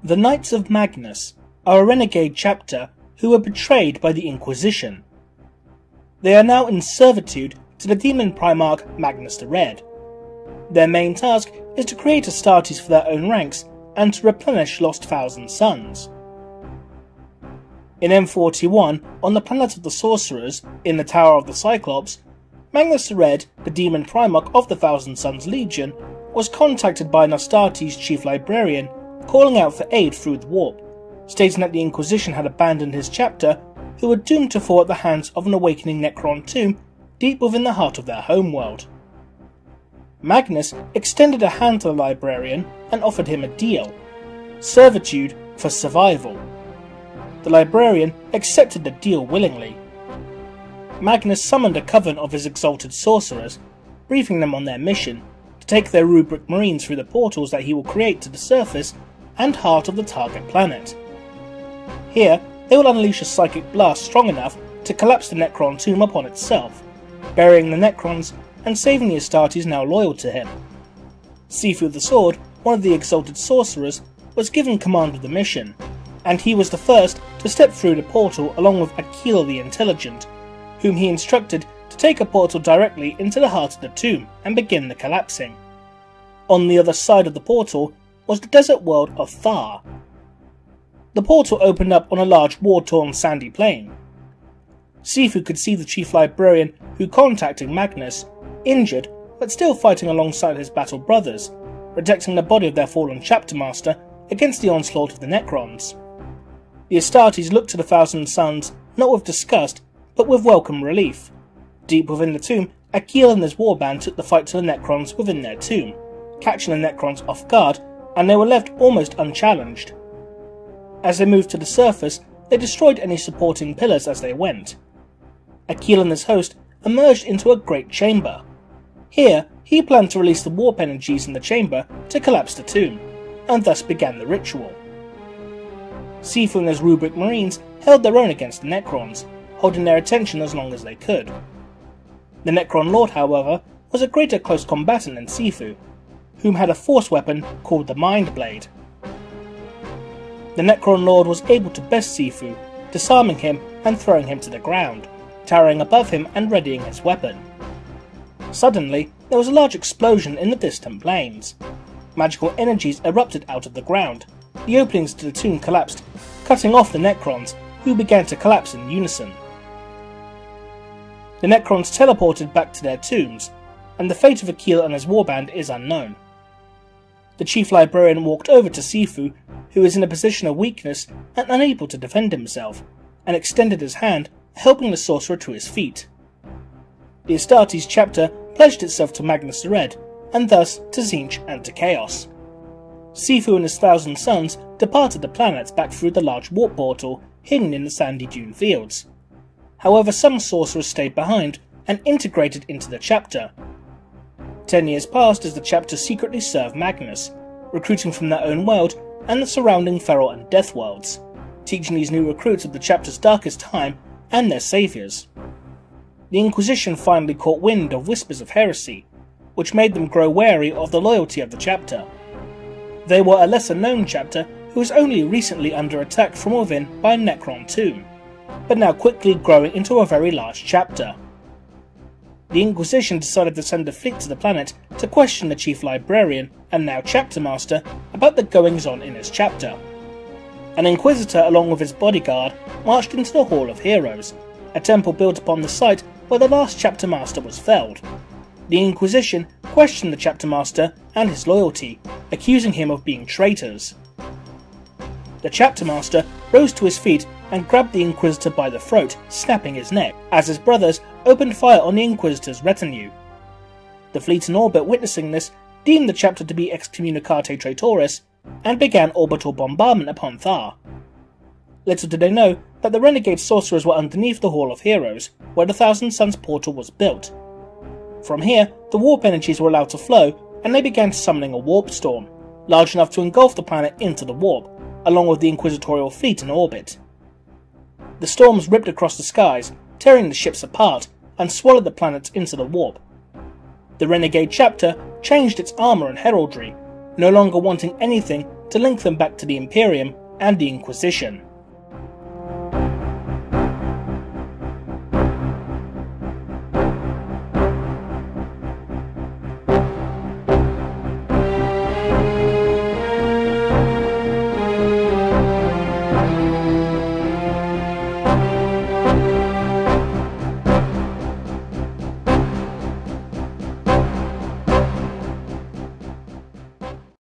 The Knights of Magnus are a renegade chapter who were betrayed by the Inquisition. They are now in servitude to the demon Primarch Magnus the Red. Their main task is to create Astartes for their own ranks and to replenish lost Thousand Sons. In M41, on the planet of the Sorcerers, in the Tower of the Cyclops, Magnus the Red, the demon Primarch of the Thousand Sons Legion, was contacted by an Astartes chief librarian calling out for aid through the warp, stating that the Inquisition had abandoned his chapter, who were doomed to fall at the hands of an awakening Necron tomb deep within the heart of their homeworld. Magnus extended a hand to the librarian and offered him a deal: servitude for survival. The librarian accepted the deal willingly. Magnus summoned a coven of his exalted sorcerers, briefing them on their mission to take their rubric marines through the portals that he will create to the surface and heart of the target planet. Here, they will unleash a psychic blast strong enough to collapse the Necron tomb upon itself, burying the Necrons and saving the Astartes now loyal to him. Sifu the Sword, one of the exalted sorcerers, was given command of the mission, and he was the first to step through the portal along with Aquila the Intelligent, whom he instructed to take a portal directly into the heart of the tomb and begin the collapsing. On the other side of the portal was the desert world of Thar. The portal opened up on a large war-torn sandy plain. Sifu could see the chief librarian who contacted Magnus, injured but still fighting alongside his battle brothers, protecting the body of their fallen chapter master against the onslaught of the Necrons. The Astartes looked to the Thousand Sons not with disgust but with welcome relief. Deep within the tomb, Aquila and his warband took the fight to the Necrons within their tomb, catching the Necrons off guard, and they were left almost unchallenged. As they moved to the surface, they destroyed any supporting pillars as they went. Aquila and his host emerged into a great chamber. Here, he planned to release the warp energies in the chamber to collapse the tomb, and thus began the ritual. Sifu and his rubric marines held their own against the Necrons, holding their attention as long as they could. The Necron Lord, however, was a greater close combatant than Sifu, whom had a force weapon called the Mind Blade. The Necron Lord was able to best Sifu, disarming him and throwing him to the ground, towering above him and readying his weapon. Suddenly, there was a large explosion in the distant plains. Magical energies erupted out of the ground. The openings to the tomb collapsed, cutting off the Necrons, who began to collapse in unison. The Necrons teleported back to their tombs, and the fate of Aquila and his warband is unknown. The chief librarian walked over to Sifu, who was in a position of weakness and unable to defend himself, and extended his hand, helping the sorcerer to his feet. The Astartes chapter pledged itself to Magnus the Red, and thus to Tzeentch and to Chaos. Sifu and his Thousand Sons departed the planet back through the large warp portal hidden in the sandy dune fields. However, some sorcerers stayed behind and integrated into the chapter. 10 years passed as the chapter secretly served Magnus, recruiting from their own world and the surrounding feral and death worlds, teaching these new recruits of the chapter's darkest time and their saviours. The Inquisition finally caught wind of whispers of heresy, which made them grow wary of the loyalty of the chapter. They were a lesser-known chapter who was only recently under attack from within by a Necron tomb, but now quickly growing into a very large chapter. The Inquisition decided to send a fleet to the planet to question the chief librarian and now chapter master about the goings-on in his chapter. An Inquisitor along with his bodyguard marched into the Hall of Heroes, a temple built upon the site where the last chapter master was felled. The Inquisition questioned the chapter master and his loyalty, accusing him of being traitors. The chapter master rose to his feet and grabbed the Inquisitor by the throat, snapping his neck, as his brothers opened fire on the Inquisitor's retinue. The fleet in orbit witnessing this deemed the chapter to be excommunicate traitoris, and began orbital bombardment upon Thar. Little did they know that the renegade sorcerers were underneath the Hall of Heroes, where the Thousand Sons portal was built. From here, the warp energies were allowed to flow, and they began summoning a warp storm, large enough to engulf the planet into the warp, along with the Inquisitorial fleet in orbit. The storms ripped across the skies, tearing the ships apart, and swallowed the planets into the warp. The renegade chapter changed its armour and heraldry, no longer wanting anything to link them back to the Imperium and the Inquisition.